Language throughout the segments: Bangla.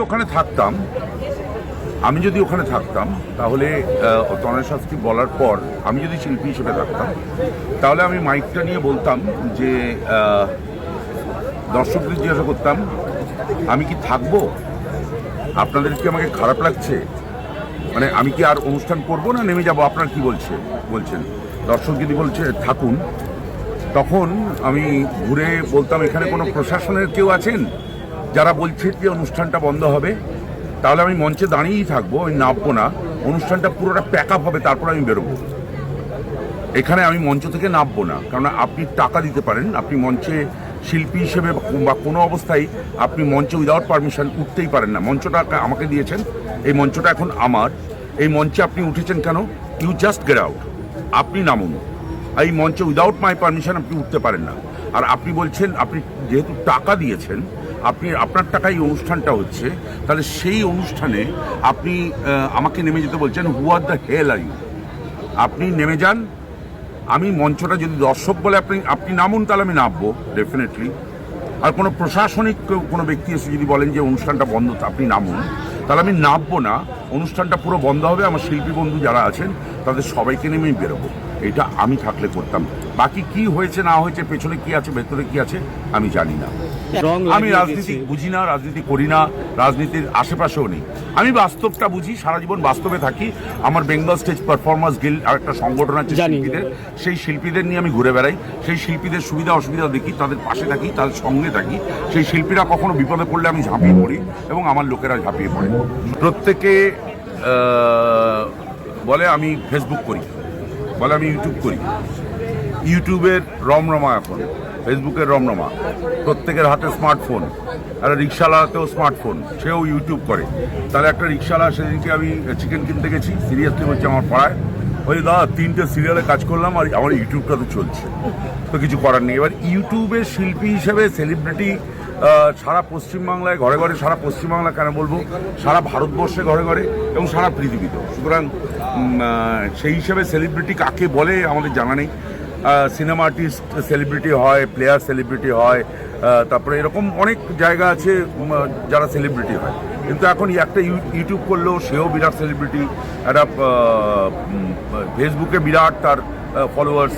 ওখানে থাকতাম তাহলে তনয় শাস্ত্রী বলার পর আমি যদি শিল্পী হিসেবে থাকতাম তাহলে আমি মাইকটা নিয়ে বলতাম যে দর্শকদের জিজ্ঞাসা করতাম, আমি কি থাকবো? আপনাদের কি আমাকে খারাপ লাগছে? মানে আমি কি আর অনুষ্ঠান করবো না নেমে যাবো? আপনার কি বলছেন? দর্শক যদি বলছে থাকুন, তখন আমি ঘুরে বলতাম, এখানে কোনো প্রশাসনের কেউ আছেন যারা বলছে যে অনুষ্ঠানটা বন্ধ হবে? তাহলে আমি মঞ্চে দাঁড়িয়েই থাকবো, আমি নামবো না, অনুষ্ঠানটা পুরোটা প্যাক আপ হবে, তারপর আমি বেরোবো। এখানে আমি মঞ্চ থেকে নামবো না, কারণ আপনি টাকা দিতে পারেন, আপনি মঞ্চে শিল্পী হিসেবে বা কোনো অবস্থায় আপনি মঞ্চে উইদাউট পারমিশন উঠতেই পারেন না। মঞ্চটা আমাকে দিয়েছেন, এই মঞ্চটা এখন আমার। এই মঞ্চে আপনি উঠেছেন কেন? ইউ জাস্ট গেট আউট, আপনি নামুন। এই মঞ্চে উইদাউট মাই পারমিশন আপনি উঠতে পারেন না। আর আপনি বলছেন আপনি যেহেতু টাকা দিয়েছেন, আপনার টাকায় অনুষ্ঠানটা হচ্ছে, তাহলে সেই অনুষ্ঠানে আপনি আমাকে নেমে যেতে বলছেন। Who are the hell are you? আপনি নেমে যান, আমি মঞ্চটা যদি দর্শক বলে আপনি নামুন, তাহলে আমি নামবো ডেফিনেটলি। আর কোনো প্রশাসনিক কোনো ব্যক্তি এসে যদি বলেন যে অনুষ্ঠানটা বন্ধ, আপনি নামুন, তাহলে আমি নামবো না, অনুষ্ঠানটা পুরো বন্ধ হবে। আমার শিল্পী বন্ধু যারা আছেন তাদের সবাইকে নেমে আমি বেরোবো। এটা আমি থাকলে করতাম। বাকি কি হয়েছে না হয়েছে, পেছনে কি আছে ভেতরে কি আছে আমি জানি না। আমি রাজনীতি বুঝি না, রাজনীতি করি না, রাজনীতির আশেপাশেও নেই। আমি বাস্তবটা বুঝি, সারা জীবন বাস্তবে থাকি। আমার বেঙ্গল স্টেজ পারফরমেন্স গিল্ড আর একটা সংগঠন আছে শিল্পীদের, সেই শিল্পীদের নিয়ে আমি ঘুরে বেড়াই, সেই শিল্পীদের সুবিধা অসুবিধা দেখি, তাদের পাশে থাকি, তাদের সঙ্গে থাকি। সেই শিল্পীরা কখনো বিপদে পড়লে আমি ঝাঁপিয়ে পড়ি এবং আমার লোকেরা ঝাঁপিয়ে পড়ে। প্রত্যেকে বলে আমি ফেসবুক করি, বলে আমি ইউটিউব করি। ইউটিউবের রমরমা এখন, ফেসবুকের রমরমা। প্রত্যেকের হাতে স্মার্টফোন, আর রিক্সাওয়ালাতেও স্মার্টফোন, সেও ইউটিউব করে। তাহলে একটা রিক্সাওয়ালা, সেদিনকে আমি চিকেন কিনতে গেছি, সিরিয়াসলি বলছে আমার পাড়ায়, ওই দাদা 3টে সিরিয়ালে কাজ করলাম আর আমার ইউটিউবটা তো চলছে, তো কিছু করার নেই। এবার ইউটিউবের শিল্পী হিসেবে সেলিব্রিটি সারা পশ্চিমবাংলায় ঘরে ঘরে, সারা পশ্চিমবাংলা কেন বলবো, সারা ভারতবর্ষে ঘরে ঘরে এবং সারা পৃথিবীতে। সুতরাং সেই হিসেবে সেলিব্রিটি কাকে বলে আমাদের জানা নেই। সিনেমা আর্টিস্ট সেলিব্রিটি হয়, প্লেয়ার সেলিব্রিটি হয়, তারপরে এরকম অনেক জায়গা আছে যারা সেলিব্রিটি হয়। কিন্তু এখন একটা ইউটিউব করলেও সেও বিরাট সেলিব্রিটি, একটা ফেসবুকে বিরাট তার ফলোয়ার্স।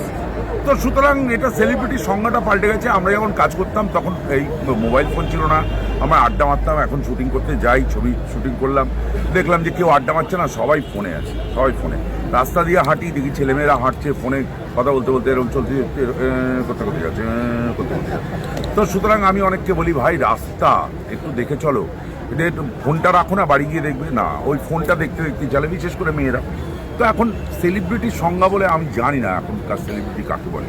তো সুতরাং এটা সেলিব্রিটির সংজ্ঞাটা পাল্টে গেছে। আমরা যখন কাজ করতাম তখন এই মোবাইল ফোন ছিল না, আমরা আড্ডা মারতাম। এখন শুটিং করতে যাই, ছবি শুটিং করলাম, দেখলাম যে কেউ আড্ডা মারছে না, সবাই ফোনে আছে, সবাই ফোনে। রাস্তা দিয়ে হাঁটি, দেখি ছেলেমেয়েরা হাঁটছে, ফোনে কথা বলতে বলতে এরকম চলতে করতে যাচ্ছে। তো সুতরাং আমি অনেককে বলি, ভাই রাস্তা একটু দেখে চলো, এটা একটু ফোনটা রাখো না, বাড়ি গিয়ে দেখবে না, ওই ফোনটা দেখতে দেখতে চলে, বিশেষ করে মেয়েরা। তো এখন সেলিব্রিটির সংজ্ঞা বলে আমি জানি না এখনকার সেলিব্রিটি কাকে বলে।